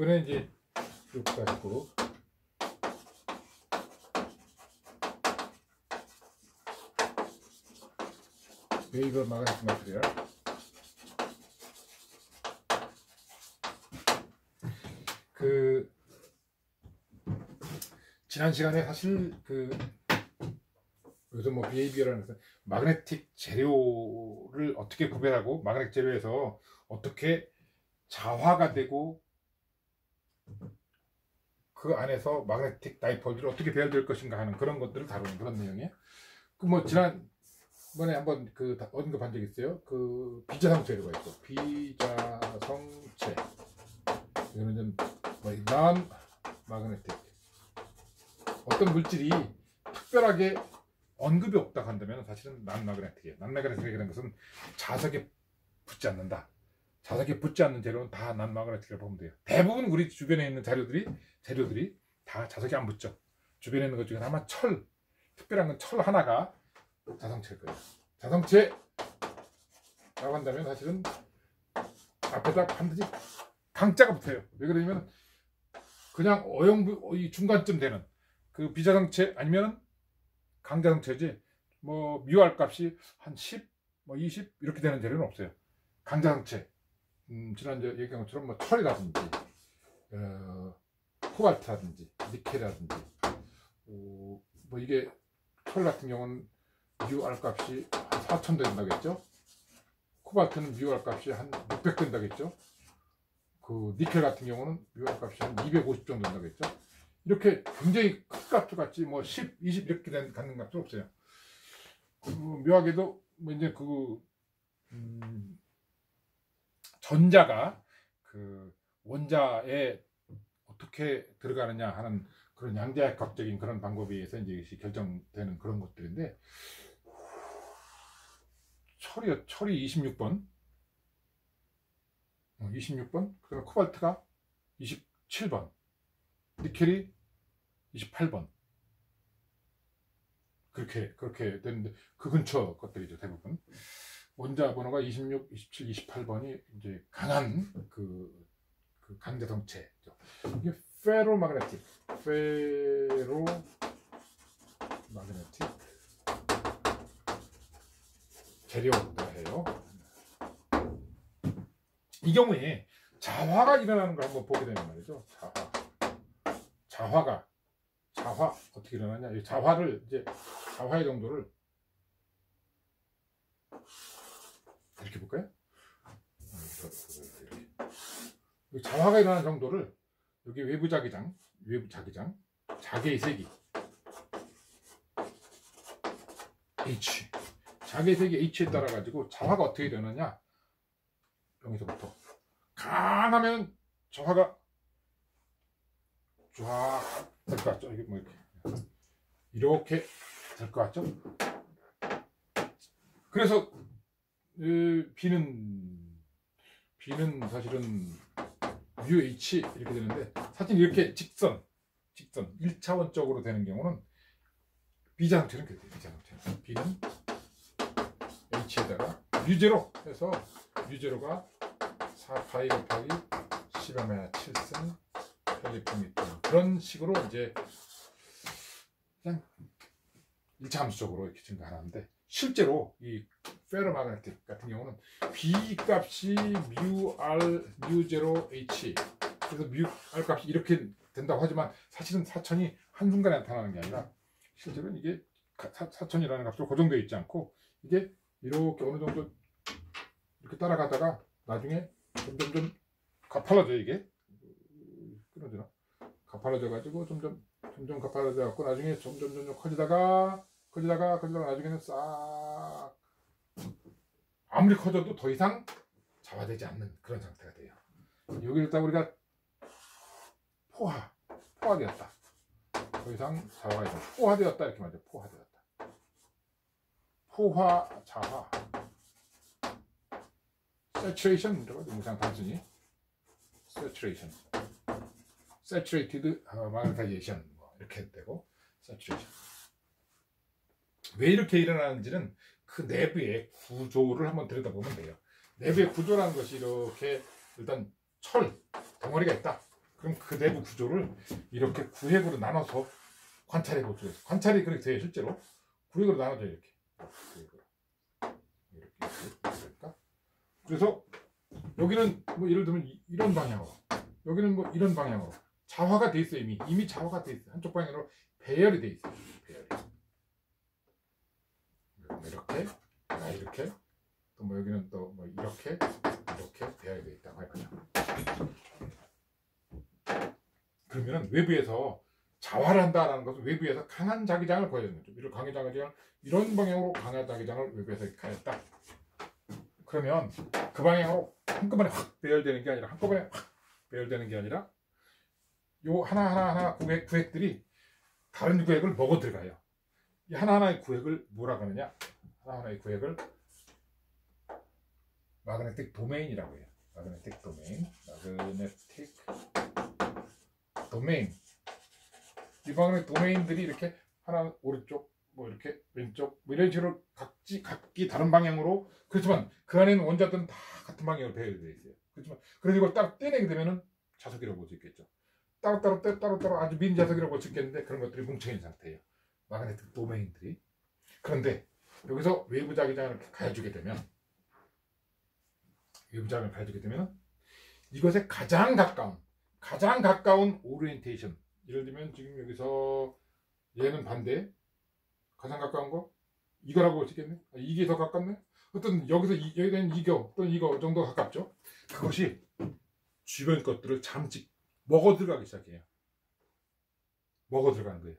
이번에 이제 649 웨이버 마그네틱 마테리얼. 지난 시간에 사실 요즘 뭐 비헤이비어라는 것은 마그네틱 재료를 어떻게 구별하고 마그네틱 재료에서 어떻게 자화가 되고 그 안에서 마그네틱 다이폴들이 어떻게 배열될 것인가 하는 그런 것들을 다루는 그런 내용이에요. 뭐 지난번에 한번 언급한 적 있어요. 비자성 재료가 있고 비자성체, 이거는 좀 난 마그네틱, 어떤 물질이 특별하게 언급이 없다 한다면 사실은 난 마그네틱이에요. 난 마그네틱이라는 것은 자석에 붙지 않는다. 자석에 붙지 않는 재료는 다 난 마그네틱이라고 보면 돼요. 대부분 우리 주변에 있는 재료들이 다 자석에 안 붙죠. 주변에 있는 것 중에 아마 특별한 건 철 하나가 자성체일 거예요. 자성체라고 한다면 사실은 앞에다 반드시 강자가 붙어요. 왜 그러냐면 그냥 이 중간쯤 되는 그 비자성체 아니면 강자성체지, 뭐 뮤알 값이 한 10, 뭐 20 이렇게 되는 재료는 없어요. 강자성체, 지난주에 얘기한 것처럼 뭐 철이라든지 코발트라든지 니켈이라든지, 뭐 이게 철 같은 경우는 뮤알 값이 한 4,000 된다고 했죠. 코발트는 뮤알 값이 한 600 된다고 했죠. 니켈 같은 경우는 뮤알 값이 한 250 정도 된다고 했죠. 이렇게 굉장히 큰 값도 같지 뭐 10, 20 이렇게 갖는 값도 없어요. 묘하게도 뭐 이제 전자가 원자에 어떻게 들어가느냐 하는 그런 양자역학적인 그런 방법에 의해서 이제 이것이 결정되는 그런 것들인데, 철이 26번, 그다음에 코발트가 27번, 니켈이 28번, 그렇게 되는데 그 근처 것들이죠. 대부분 원자 번호가 26, 27, 28번이 이제 강한 강자성체죠. 이게 페로마그네틱 재료다 해요. 이 경우에 자화가 일어나는 걸 한번 보게 되는 말이죠. 자화 어떻게 일어나냐? 이 자화의 정도를 이렇게 볼까요? 이렇게. 자화가 일어나는 정도를 여기 외부 자기장, 자개의 세기 H, 자개의 세기 H에 따라 가지고 자화가 어떻게 일어나냐? 여기서부터 강하면 자화가 쫙 될 것 같죠? 이게 뭐 이렇게 될 것 같죠? 그래서 B는 사실은 UH 이렇게 되는데, 사실 이렇게 직선 1차원적으로 되는 경우는 비자성체는 그렇게 돼요. 비자성체 B는 H에다가 U0 해서 U0가 4파이 곱하기 10의 7승 펠리포미터, 그런 식으로 이제 그냥 1차 함수적으로 이렇게 증가하는데, 실제로 이 페로마그네틱 같은 경우는 B 값이 μR/μ0H, 그래서 μR 값이 이렇게 된다고 하지만 사실은 사천이 한순간에 나타나는 게 아니라 실제로는 이게 사천이라는 값으로 고정되어 있지 않고 이게 이렇게 어느 정도 이렇게 따라가다가 나중에 점점 가팔라져, 이게 끊어지나? 가팔라져 가지고 점점 가팔라져 갖고 나중에 점점 커지다가 나중에는 싹 아무리 커져도 더 이상 자화되지 않는 그런 상태가 돼요. 여기를 딱 우리가 포화되었다. 더 이상 자화가 포화되었다 이렇게 말해요. 포화 자화. saturation 이라고 그냥 단순히 saturated magnetization 이렇게 되고 saturation. 왜 이렇게 일어나는지는 그 내부의 구조를 한번 들여다보면 돼요. 내부의 구조라는 것이 이렇게 일단 철 덩어리가 있다. 그럼 그 내부 구조를 이렇게 구획으로 나눠서 관찰해 볼 수가 있어요. 관찰이 그렇게 돼요. 실제로 구획으로 나눠져 이렇게. 구획으로. 이렇게. 그래서 여기는 뭐 예를 들면 이런 방향으로, 여기는 뭐 이런 방향으로 자화가 돼 있어요. 이미 자화가 돼 있어요. 한쪽 방향으로 배열이 돼 있어요. 배열이. 이렇게, 이렇게, 또 뭐 여기는 또 뭐 이렇게 배열이 돼 있다고 해봐요. 그러면은 외부에서 자화를 한다라는 것은 외부에서 강한 자기장을 보여주는 거죠. 이런 강한 자기장을 이런 방향으로 강한 자기장을 외부에서 가했다. 그러면 그 방향으로 한꺼번에 확 배열되는 게 아니라 한꺼번에 확 배열되는 게 아니라 요 하나하나 구획들이 다른 구획을 먹어 들어가요. 이 하나하나의 구획을 뭐라고 하느냐? 하나하나의 구획을 마그네틱 도메인이라고 해요. 마그네틱 도메인. 마그네틱 도메인. 이 마그네틱 도메인들이 이렇게 하나 오른쪽, 뭐 이렇게 왼쪽, 뭐 이런 식으로 각기 다른 방향으로, 그렇지만 그 안에는 원자들은 다 같은 방향으로 배열되어 있어요. 그렇지만 그래서 이걸 따로 떼내게 되면은 자석이라고 볼 수 있겠죠. 따로 아주 민 자석이라고 볼 수 있겠는데 그런 것들이 뭉쳐있는 상태예요. 마그네틱 도메인들이. 그런데 여기서 외부 자기장을 가해주게 되면, 이것에 가장 가까운 오리엔테이션. 예를 들면 지금 여기서 얘는 반대, 가장 가까운 거 이거라고 볼 수 있겠네. 이게 더 가깝네. 어떤 여기서 여기는 이거 또는 이거 정도 가깝죠. 그것이 주변 것들을 잠시 먹어 들어가기 시작해요. 먹어 들어가는 거예요.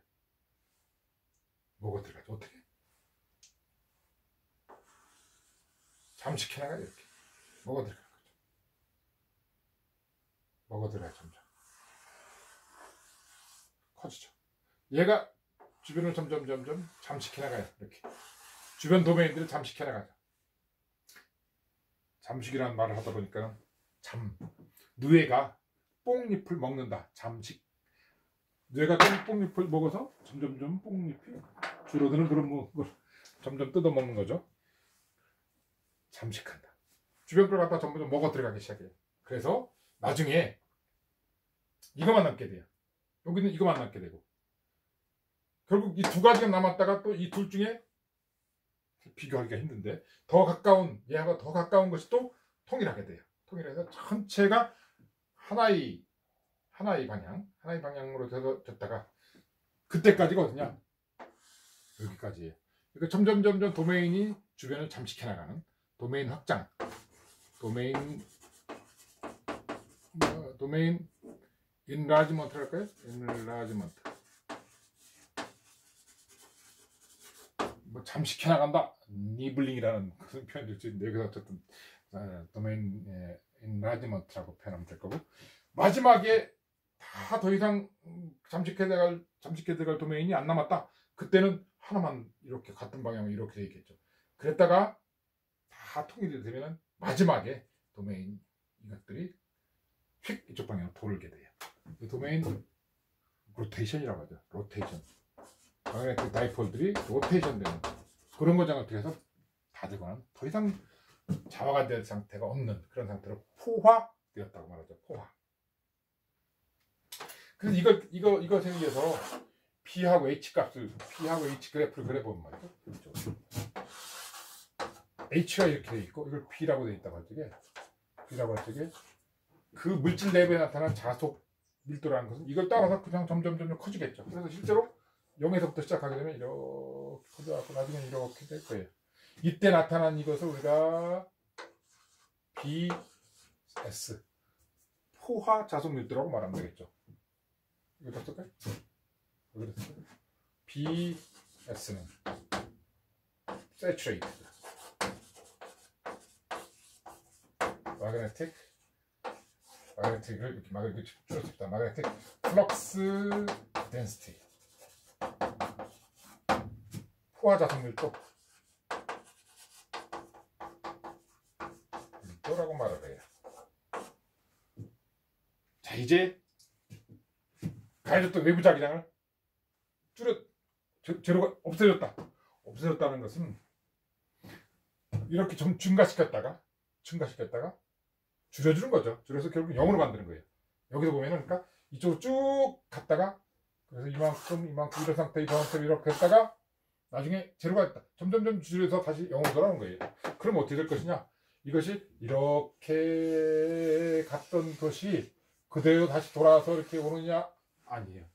먹어 들어가죠. 어떻게? 잠식해나가 이렇게 먹어 들어가는 거죠. 먹어 들어가요. 점점 커지죠. 얘가 주변을 점점 잠식해나가요. 이렇게 주변 도메인들을 잠식해나가죠. 잠식이라는 말을 하다 보니까 뇌가 뽕잎을 먹는다. 잠식. 뇌가 뽕잎을 먹어서 점점 뽕잎이 줄어드는 그런 걸 점점 뜯어 먹는 거죠. 잠식한다. 주변 걸 갖다 전부 먹어 들어가기 시작해요. 그래서 나중에 이거만 남게 돼요. 여기는 이거만 남게 되고, 결국 이 두 가지가 남았다가 또 이 둘 중에 비교하기가 힘든데 얘하고 더 가까운 것이 또 통일하게 돼요. 통일해서 전체가 하나의 방향으로 됐다가 그때까지가 어디냐? 여기까지예요. 그러니까 점점 도메인이 주변을 잠식해 나가는 도메인 확장, 도메인 인라지먼트 할까요? 인라지먼트. 뭐 잠식해 나간다. 니블링이라는 그런 표현도 있는데 여기서 어쨌든 도메인 인라지먼트라고 표현하면 될 거고, 마지막에 다 더 이상 잠식해 들어갈 도메인이 안 남았다. 그때는 하나만 이렇게 같은 방향으로 이렇게 돼 있겠죠. 그랬다가 다 통일이 되면은 마지막에 도메인 이것들이 휙 이쪽 방향으로 돌게 돼요. 도메인 로테이션이라고 하죠. 로테이션. 마그네틱 다이폴들이 로테이션 되는 그런 과정을 통해서 다 되거나 더 이상 자화가 될 상태가 없는 그런 상태로 포화되었다고 말하죠. 포화. 그래서 이거 생겨서 B하고 H 값을, B하고 H 그래프를 그려보면 말이죠. 그렇죠. H가 이렇게 돼 있고 이걸 B라고 돼 있다고 할 적에, 그 물질 내부에 나타난 자속 밀도라는 것은 이걸 따라서 그냥 점점 커지겠죠. 그래서 실제로 0에서부터 시작하게 되면 이렇게 커져갖고 나중에 이렇게 될 거예요. 이때 나타난 이것을 우리가 BS 포화 자속 밀도라고 말하면 되겠죠. 이거 다 쓸까요? BS는 Saturated 마그네틱을 이렇게 줄였습니다. 마그네틱 플럭스 덴시티 포화 자속 밀도라고 말을 해요. 자, 이제 가해졌던 외부 자기장을 재료가 없어졌다는 것은 이렇게 좀 증가시켰다가 줄여주는 거죠. 줄여서 결국 0으로 만드는 거예요. 여기서 보면은 그러니까 이쪽으로 쭉 갔다가 그래서 이만큼 이런 상태 이렇게 했다가 나중에 제로가 됐다. 점점점 줄여서 다시 0으로 돌아오는 거예요. 그럼 어떻게 될 것이냐? 이것이 이렇게 갔던 것이 그대로 다시 돌아와서 이렇게 오느냐? 아니에요.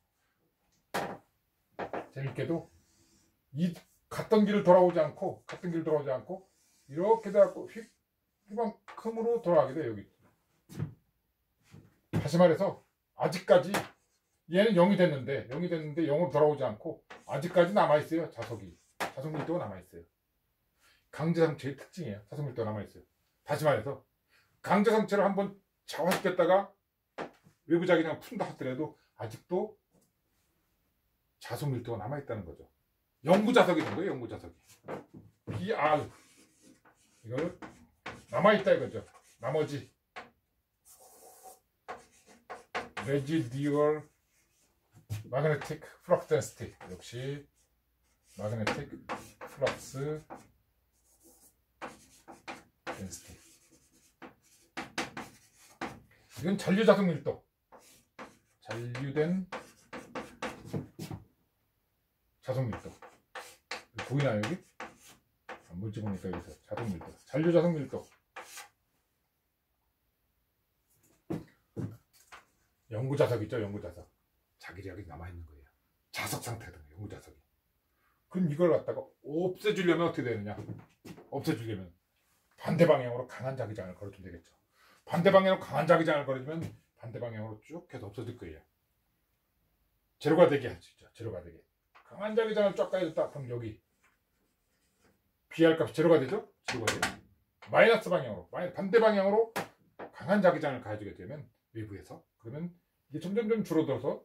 재밌게도 이 갔던 길을 돌아오지 않고 이렇게 돼갖고 이만큼으로 돌아가게 돼요. 여기. 다시 말해서 아직까지 얘는 0이 됐는데 0으로 돌아오지 않고 아직까지 남아있어요. 자석밀도가 남아있어요. 강제상체의 특징이에요. 자석밀도가 남아있어요. 다시 말해서 강제상체를 한번 자화시켰다가 외부 자기장을 푼다 하더라도 아직도 자석밀도가 남아있다는 거죠. 영구자석이 된 거예요. 영구자석이. BR 이거는 남아있다 이거죠. 나머지 Residual Magnetic Flux Density 역시 Magnetic Flux Density 이건 잔류자석 밀도 잔류된 자석 밀도 보이나요 여기? 물질 보니까 여기서 자석 밀도 잔류자석 밀도 영구자석이죠. 영구자석 자기력이 남아있는 거예요. 자석 상태다. 영구자석이. 그럼 이걸 갖다가 없애주려면 어떻게 되느냐? 없애주려면 반대 방향으로 강한 자기장을 걸어주면 되겠죠. 반대 방향으로 강한 자기장을 걸어주면 반대 방향으로 쭉 해서 없어질 거예요. 제로가 되게 하죠. 제로가 되게. 강한 자기장을 쫙 가해줬다. 그럼 여기 BR 값이 제로가 되죠? 제로가 돼요. 마이너스 방향으로, 반대 방향으로 강한 자기장을 가해주게 되면 외부에서 그러면 이게 점점점 줄어들어서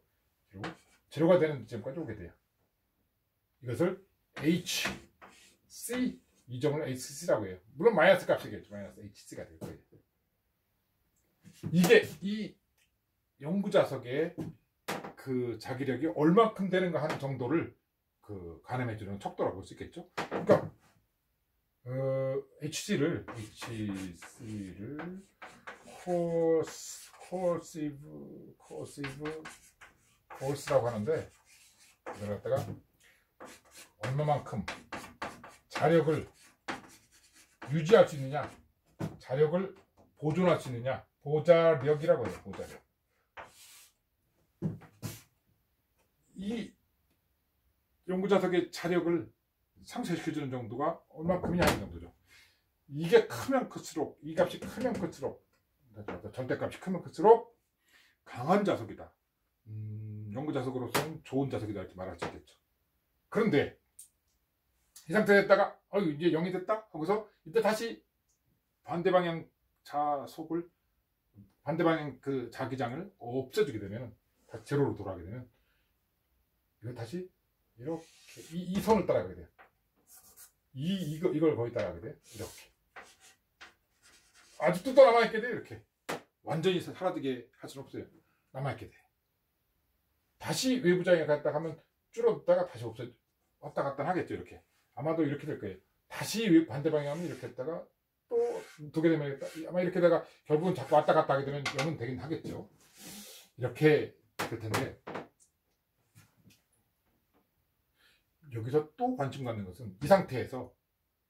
제로가 되는 지점까지 오게 돼요. 이것을 HC 이 점을 HC라고 해요. 물론 마이너스 값이겠죠. 마이너스 HC가 될 거예요. 이게 이 영구자석의 그 자기력이 얼마큼 되는가 하는 정도를 그 가늠해주는 척도라고 볼 수 있겠죠. 그러니까 HC를 코어시브라고 하는데 이걸 갖다가 얼마만큼 자력을 유지할 수 있느냐, 자력을 보존할 수 있느냐, 보자력이라고 해요. 보자력. 이 영구자석의 자력을 상쇄시켜주는 정도가 얼마큼이냐 하는 정도죠. 이게 크면 클수록, 이 값이 크면 클수록, 절대값이 크면 클수록 강한 자석이다. 영구자석으로서는 좋은 자석이다 이렇게 말할 수 있겠죠. 그런데 이 상태에 됐다가 이제 0이 됐다 하고서 이때 다시 반대 방향 자속을 반대 방향 그 자기장을 없애주게 되면 다시 제로로 돌아가게 되면 이거 다시 이렇게 이 선을 따라가게 돼요. 이걸 거의 따라가게 돼요. 이렇게 아직도 또 남아있게 돼요. 이렇게 완전히 사라지게 할 수는 없어요. 남아있게 돼. 다시 외부장에 갔다 가면 줄어들다가 다시 왔다 갔다 하겠죠. 이렇게 아마도 이렇게 될 거예요. 다시 반대 방향은 이렇게 했다가 또 두게 되면 아마 이렇게 되다가 결국은 자꾸 왔다 갔다 하게 되면 0은 되긴 하겠죠. 이렇게 될 텐데 여기서 또 관심 갖는 것은 이 상태에서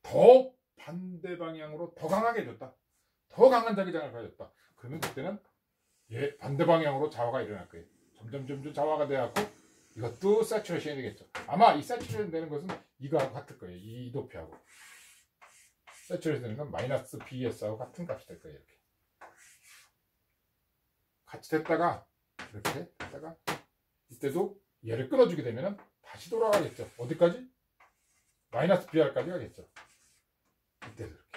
더 반대 방향으로 더 강하게 해줬다. 더 강한 자기장을 가졌다. 그러면 그때는 반대 방향으로 자화가 일어날 거예요. 점점 자화가 돼갖고 이것도 세츄레이션이 되겠죠. 아마 이 세츄레이션 되는 것은 이거하고 같을 거예요. 이 높이하고. 세츄레이션 되는 건 마이너스 BS하고 같은 값이 될 거예요. 이렇게. 같이 됐다가 이렇게 됐다가 이때도 얘를 끊어주게 되면 다시 돌아가겠죠. 어디까지? 마이너스 BR까지 가겠죠. 이때도 이렇게.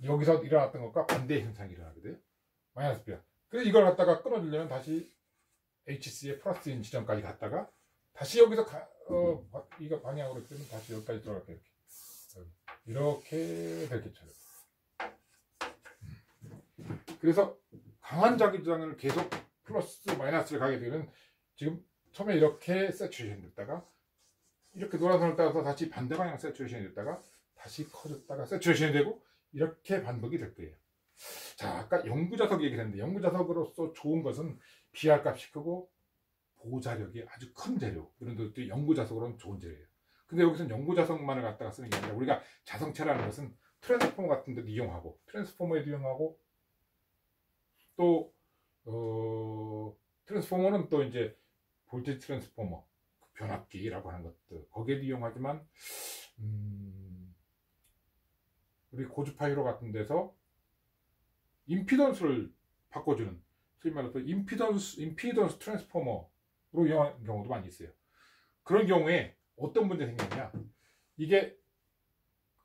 여기서 일어났던 것과 반대의 현상이 일어나게 돼요. 마이너스 BR. 그래서 이걸 갖다가 끊어주려면 다시 HC의 플러스인 지점까지 갔다가 다시 여기서 이거 방향으로 뜨면 다시 여기까지 들어갈게요. 이렇게 되겠죠. 그래서 강한 자기장을 계속 플러스 마이너스를 가게 되면 지금 처음에 이렇게 세츄레이션 됐다가 이렇게 노란선을 따라서 다시 반대 방향 세츄레이션이 됐다가 다시 커졌다가 세츄레이션이 되고 이렇게 반복이 될 거예요. 자, 아까 영구자석 얘기를 했는데 영구자석으로서 좋은 것은 BR 값이 크고 보자력이 아주 큰 재료. 이런 것도 영구자석으로는 좋은 재료예요. 근데 여기서는 영구자석만을 갖다가 쓰는 게 아니라 우리가 자성체라는 것은 트랜스포머 같은 데도 이용하고 트랜스포머에도 이용하고 또 트랜스포머는 또 이제 볼테이지 트랜스포머 변압기라고 하는 것들 거기에도 이용하지만 우리 고주파이로 같은 데서 임피던스를 바꿔주는 소위 말해서 임피던스 트랜스포머로 이용하는 경우도 많이 있어요. 그런 경우에 어떤 문제 생기느냐, 이게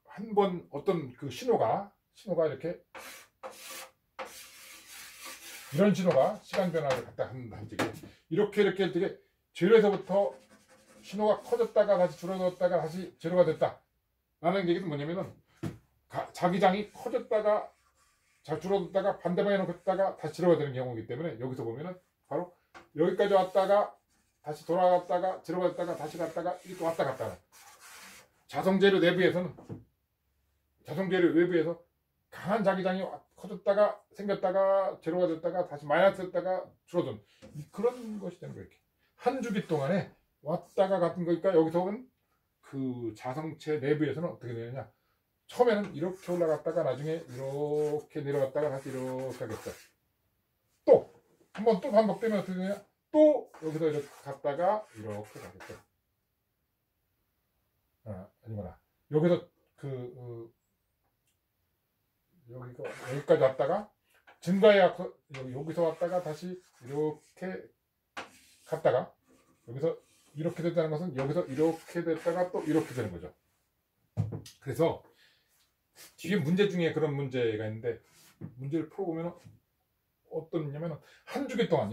한번 어떤 그 신호가 이렇게 이런 신호가 시간 변화를 갖다 한다는 얘기예요. 이렇게 되게 제로에서부터 신호가 커졌다가 다시 줄어들었다가 다시 제로가 됐다 라는 얘기는 뭐냐면은 자기장이 커졌다가 잘 줄어들다가 반대 방향으로 갔다가 다시 제로가 되는 경우이기 때문에 여기서 보면은 바로 여기까지 왔다가 다시 돌아갔다가 제로가 됐다가 다시 갔다가 이렇게 왔다 갔다가 자성재료 내부에서는 자성재료 외부에서 강한 자기장이 커졌다가 생겼다가 제로가 됐다가 다시 마이너스 됐다가 줄어든 그런 것이 되는 거예요. 이렇게 한 주기 동안에 왔다가 갔던 거니까 여기서는 그 자성체 내부에서는 어떻게 되느냐, 처음에는 이렇게 올라갔다가 나중에 이렇게 내려갔다가 다시 이렇게 하겠죠. 또 한 번 또 반복되면 어떻게 되냐, 또 여기서 이렇게 갔다가 이렇게 가겠죠. 아니거나 여기서 여기까지 왔다가 증가해야 여기서 왔다가 다시 이렇게 갔다가 여기서 이렇게 됐다는 것은 여기서 이렇게 됐다가 또 이렇게 되는 거죠. 그래서 뒤에 문제 중에 그런 문제가 있는데 문제를 풀어보면 어떠냐면 한 주기 동안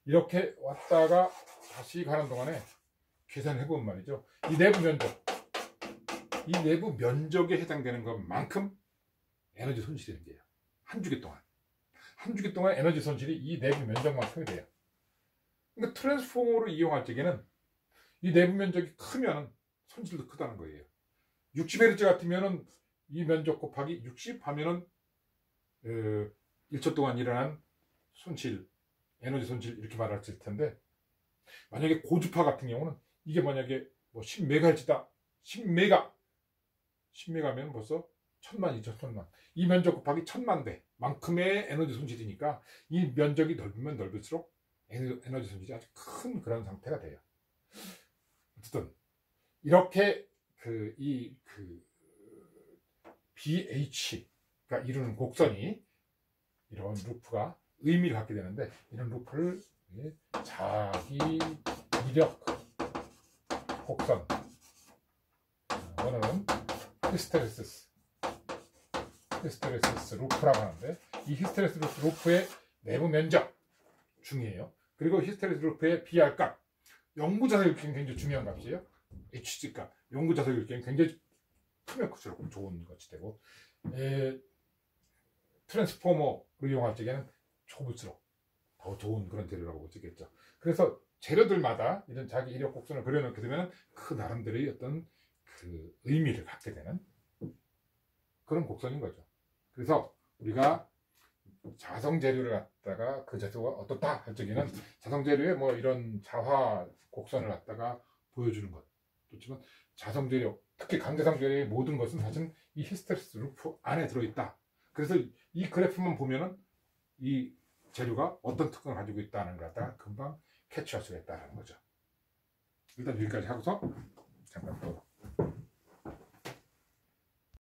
이렇게 왔다가 다시 가는 동안에 계산을 해보면 말이죠. 이 내부 면적에 해당되는 것만큼 에너지 손실이 생겨요. 한 주기 동안 에너지 손실이 이 내부 면적만큼이 돼요. 그러니까 트랜스포머를 이용할 적에는 이 내부 면적이 크면 손실도 크다는 거예요. 60Hz 같으면은 이 면적 곱하기 60 하면은 1초 동안 일어난 손실, 에너지 손실 이렇게 말할 수 있을 텐데, 만약에 고주파 같은 경우는 이게 만약에 뭐 10MHz다. 10메가면 벌써 1000만, 2000만. 이 면적 곱하기 1000만 배 만큼의 에너지 손실이니까 이 면적이 넓으면 넓을수록 에너지 손실이 아주 큰 그런 상태가 돼요. 어쨌든 이렇게 BH가 이루는 곡선이 이런 루프가 의미를 갖게 되는데, 이런 루프를 자기 이력 곡선, 원어는 히스테레시스 루프라고 하는데, 이 히스테레시스 루프의 내부 면적 중요해요. 그리고 히스테레시스 루프의 BR 값, 영구자석 일기는 굉장히 중요한 값이에요. HG 값, 영구자석 일기는 굉장히 크면 클수록 좋은 것이 되고, 트랜스포머를 이용할 적에는 좁을수록 더 좋은 그런 재료라고 볼 수 있겠죠. 그래서 재료들마다 이런 자기 이력 곡선을 그려놓게 되면 그 나름대로의 어떤 그 의미를 갖게 되는 그런 곡선인 거죠. 그래서 우리가 자성 재료를 갖다가 그 재료가 어떻다 할 적에는 자성 재료에 뭐 이런 자화 곡선을 갖다가 보여주는 것. 그렇지만 자성 재료, 특히 강제성 재료의 모든 것은 사실 이 히스테레시스 루프 안에 들어있다. 그래서 이 그래프만 보면은 이 재료가 어떤 특성을 가지고 있다는 걸 갖다가 금방 캐치할 수가 있다는 거죠. 일단 여기까지 하고서